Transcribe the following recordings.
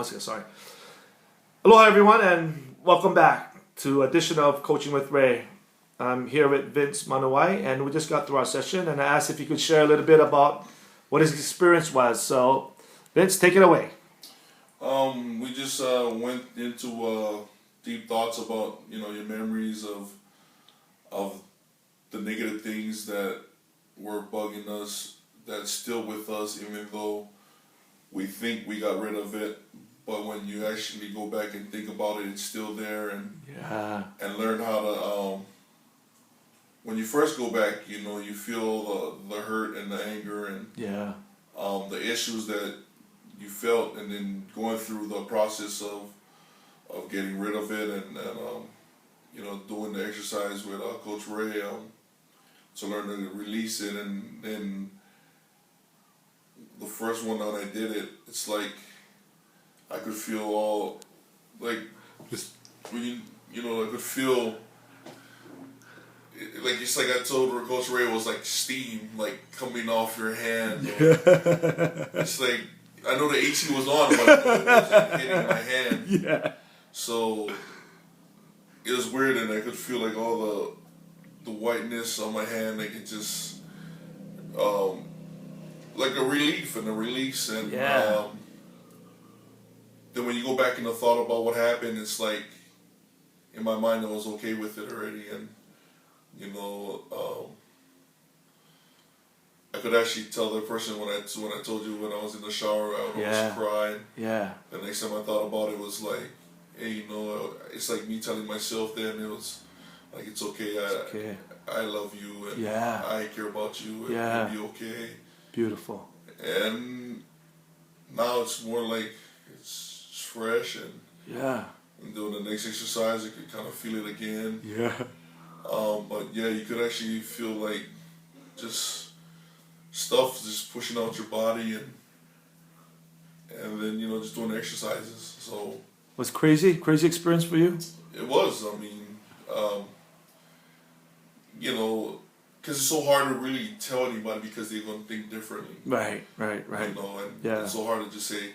One second, sorry. Aloha, everyone, and welcome back to edition of Coaching with Ray. I'm here with Vince Manuai, and we just got through our session, and I asked if he could share a little bit about what his experience was. So, Vince, take it away. We just went into deep thoughts about your memories of the negative things that were bugging us, that's still with us, even though we think we got rid of it. But when you actually go back and think about it, it's still there, and learn how to. When you first go back, you feel the hurt and the anger and the issues that you felt, and then going through the process of getting rid of it, and doing the exercise with Coach Ray to learn to release it, and then the first one that I did it, it's like I could feel all like just when I could feel. Like it's like I told Coach Ray, it was like steam like coming off your hand. It's like I know the AC was on, but it wasn't hitting my hand. Yeah. So it was weird, and I could feel like all the whiteness on my hand, like it just like a relief and a release, and then when you go back and the thought about what happened, it's like in my mind I was okay with it already, and I could actually tell the person when I told you when I was in the shower, I would almost cry. Yeah. The next time I thought about it was like, hey, it's like me telling myself then, it was like, it's okay. I love you, and I care about you, and you'll be okay. Beautiful. And now it's more like it's fresh, and doing the next exercise, you could kind of feel it again. Yeah. But you could actually feel like just stuff just pushing out your body, and then just doing exercises. So was crazy experience for you? It was. I mean, because it's so hard to really tell anybody because they're gonna think differently. Right. And it's so hard to just say,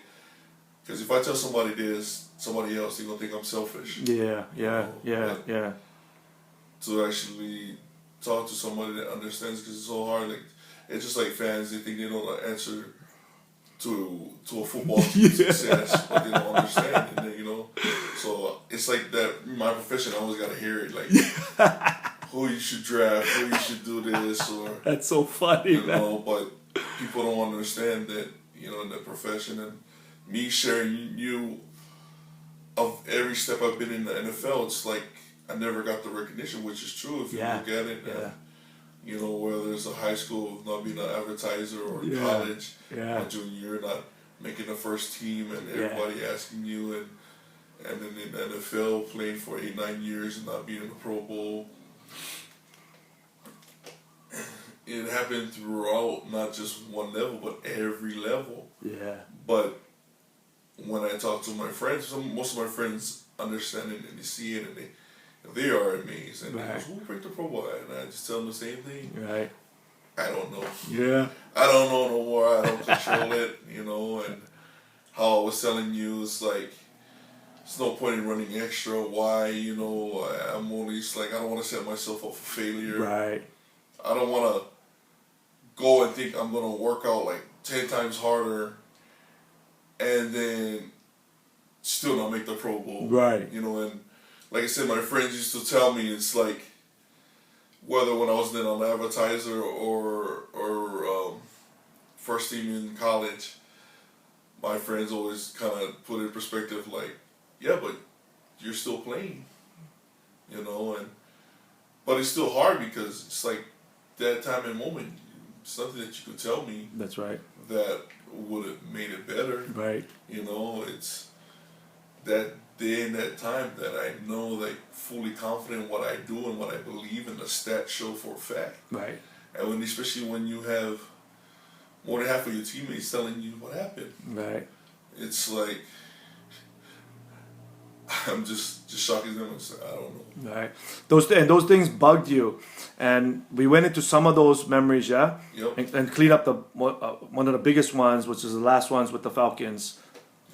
because if I tell somebody this, somebody else, they're gonna think I'm selfish. Yeah. To actually talk to somebody that understands, because it's so hard. Like it's just like fans; they think they know the answer to a football team success, but they don't understand. And then, so it's like that. My profession, I always gotta hear it, like who you should draft, who you should do this, or that's so funny, man. But people don't understand that in the profession, and me sharing you of every step I've been in the NFL, it's like I never got the recognition, which is true if you look at it. Whether it's a high school, not being an advertiser, or college, my junior year, not making the first team, and everybody asking you, and then in the NFL, playing for 8-9 years and not being in the Pro Bowl. It happened throughout, not just one level, but every level. Yeah. But when I talk to my friends, most of my friends understand it, and they see it, and they are amazed. And they go, who picked the Pro Bowl? And I just tell them the same thing. Right. I don't know. Yeah. I don't know no more. I don't control it, and how I was telling you, it's like, there's no point in running extra. Why? I'm only, it's like, I don't want to set myself up for failure. Right. I don't want to go and think I'm going to work out like 10 times harder and then still not make the Pro Bowl. Right. And like I said, my friends used to tell me, it's like, whether when I was then an advertiser or first team in college, my friends always kind of put it in perspective, like, but you're still playing, but it's still hard because it's like that time and moment, something that you could tell me. That's right. That would have made it better. Right. It's that day and that time that I know, like, fully confident in what I do and what I believe, and the stats show for a fact. Right. And especially when you have more than half of your teammates telling you what happened. Right. It's like, I'm just shocked at them. I don't know. Right. Those things bugged you, and we went into some of those memories, and cleaned up one of the biggest ones, which is the last ones with the Falcons.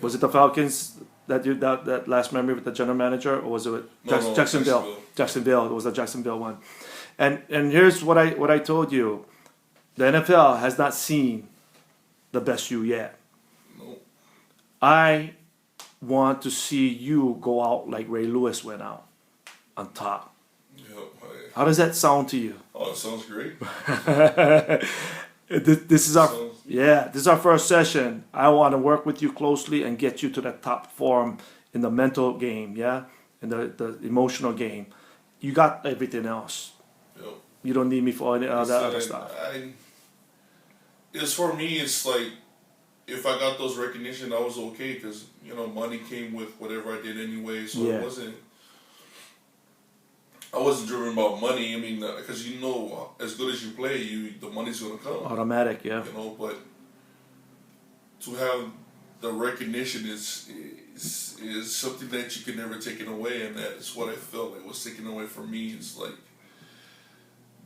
Was it the Falcons that last memory with the general manager, or was it No, Jacksonville? Jacksonville. It was the Jacksonville one. And here's what I told you. The NFL has not seen the best you yet. No. I want to see you go out like Ray Lewis went out on top. Yep. How does that sound to you? Oh, it sounds great. This is this is our first session. I want to work with you closely and get you to that top form in the mental game, in the emotional game. You got everything else. Yep. You don't need me for any of that other stuff. It's for me. It's like if I got those recognition, I was okay because money came with whatever I did anyway. So it wasn't. I wasn't driven about money. I mean, because as good as you play, the money's gonna come. Automatic, yeah. But to have the recognition is something that you can never take it away, and that's what I felt like was taken away from me. It's like,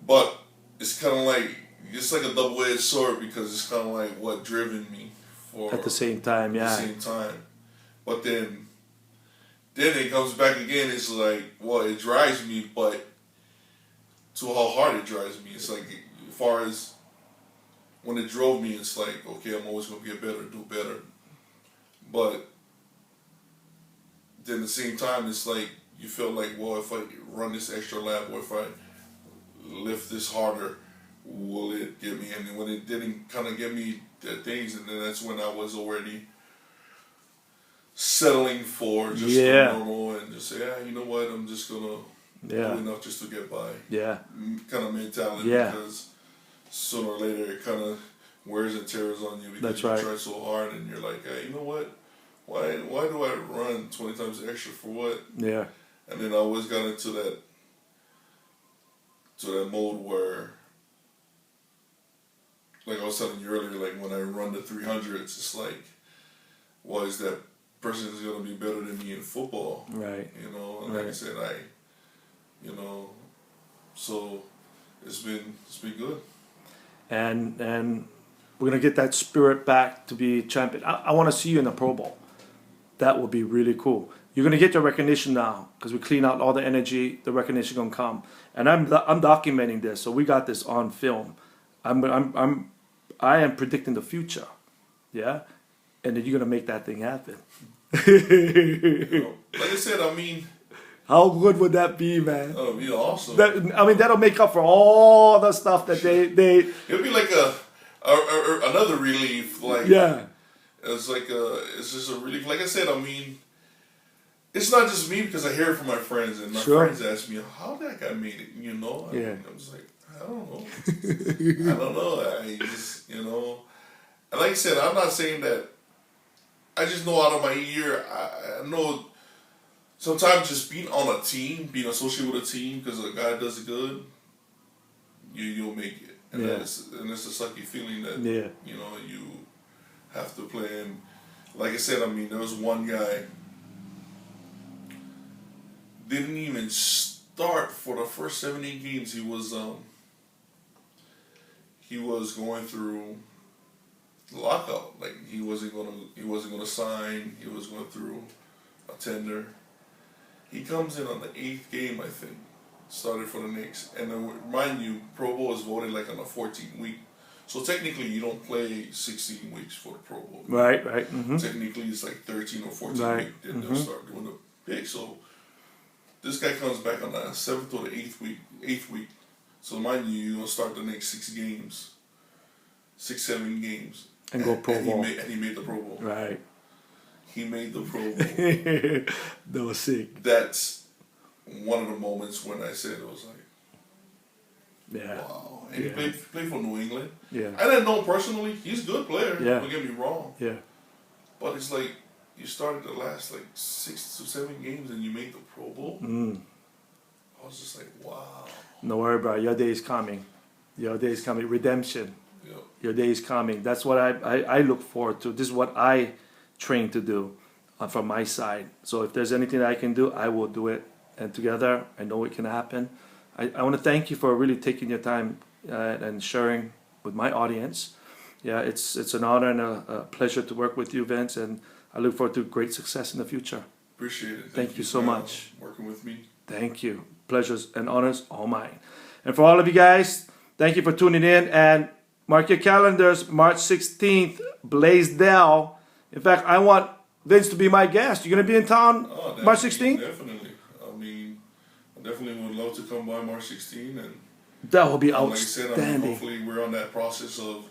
but it's kind of like it's like a double-edged sword because it's kind of like what driven me for at the same time, yeah. At the same time, but then it comes back again. It's like, well, it drives me, but to how hard it drives me. It's like, as far as when it drove me, it's like, okay, I'm always going to get better, do better. But then at the same time, it's like, you feel like, well, if I run this extra lap or if I lift this harder, will it get me? And when it didn't kind of get me the things, and then that's when I was already settling for just the normal and just say, you know what, I'm just gonna do enough just to get by. Yeah. Kind of mentality because sooner or later it kind of wears and tears on you because you try so hard and you're like, hey, you know what? Why do I run 20 times extra for what? Yeah. And then I always got into that mode where, like I was telling you earlier, like when I run the 300s, it's like, why is that person is going to be better than me in football? Right. And like I said, so it's been good. And we're going to get that spirit back to be champion. I want to see you in the Pro Bowl. That would be really cool. You're going to get your recognition now because we clean out all the energy. The recognition going to come. And I'm documenting this, so we got this on film. I am predicting the future. Yeah? And then you're going to make that thing happen. Like I said, I mean, how good would that be, man? That would be awesome. That'll make up for all the stuff that they. It'll be like another relief. Like it's like it's just a relief. Like I said, I mean, it's not just me because I hear it from my friends and my friends ask me how that guy made it. I mean, I'm just like, I don't know. I just and like I said, I'm not saying that. I just know out of my ear, I know sometimes just being on a team, being associated with a team because a guy does it good, you'll make it. And it's a sucky feeling that, you have to play. And like I said, I mean, there was one guy, didn't even start for the first 7-8 games. He was going through lockout, like he wasn't gonna sign. He was going through a tender. He comes in on the 8th game, I think, started for the Knicks. And then, mind you, Pro Bowl is voted like on a 14th week, so technically you don't play 16 weeks for the Pro Bowl. Right. Mm-hmm. Technically it's like 13 or 14 weeks. Then they'll start doing the pick. So this guy comes back on the 7th or the 8th week. So mind you, you're gonna start the next 6-7 games. And go Pro Bowl. And he made the Pro Bowl. Right. He made the Pro Bowl. That was sick. That's one of the moments when I said it was like, wow. And he played for New England. Yeah. I didn't know him personally. He's a good player. Yeah. Don't get me wrong. Yeah. But it's like you started the last like 6 to 7 games and you made the Pro Bowl. I was just like, wow. No worry, bro. Your day is coming. Redemption. Yep. Your day is coming. That's what I look forward to. This is what I train to do from my side. So if there's anything that I can do, I will do it. And together, I know it can happen. I want to thank you for really taking your time and sharing with my audience. Yeah, it's an honor and a pleasure to work with you, Vince. And I look forward to great success in the future. Appreciate it. Thank you so for, much. Working with me. Thank you. Pleasures and honors all mine. And for all of you guys, thank you for tuning in. And mark your calendars, March 16th, Blaisdell. In fact, I want Vince to be my guest. You're going to be in town March 16th? Definitely. I mean, I definitely would love to come by March 16th. And that will be like outstanding. I said, hopefully we're on that process of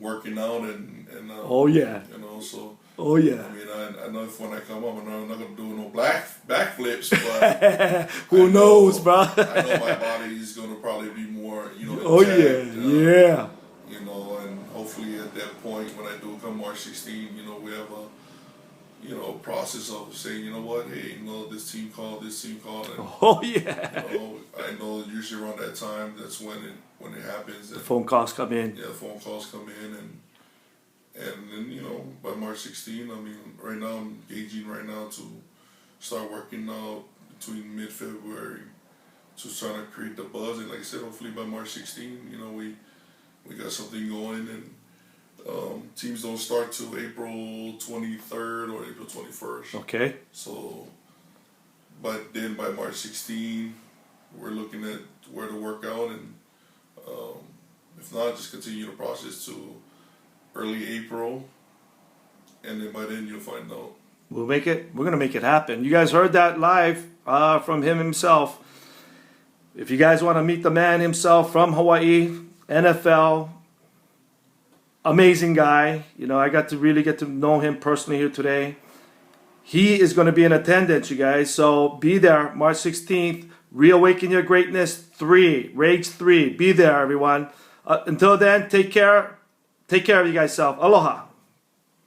working out and oh, yeah. You know, so. Oh, yeah. I mean, I know if when I come up, I'm not going to do no backflips, but who knows, bro? I know my body is going to probably be more, you know, oh, intact, yeah. You know, and hopefully at that point when I do come March 16, you know, we have a, you know, process of saying, you know what, hey, you know, this team called, and, oh, yeah. You know, I know usually around that time, that's when it happens. The phone calls come in. Yeah, phone calls come in, and then, you know, by March 16, I mean, right now I'm gauging to start working out between mid-February to try to create the buzz. And like I said, hopefully by March 16, you know, we got something going. And teams don't start till April 23rd or April 21st. Okay. So, but then by March 16, we're looking at where to work out. And if not, just continue the process to early April, and then by then you'll find out. We'll make it. We're gonna make it happen. You guys heard that live from him himself. If you guys want to meet the man himself from Hawaii, NFL, amazing guy. You know, I got to really get to know him personally here today. He is going to be in attendance, you guys. So be there, March 16th. Reawaken Your Greatness 3, Rage 3. Be there, everyone. Until then, take care. Take care of you guys self. Aloha.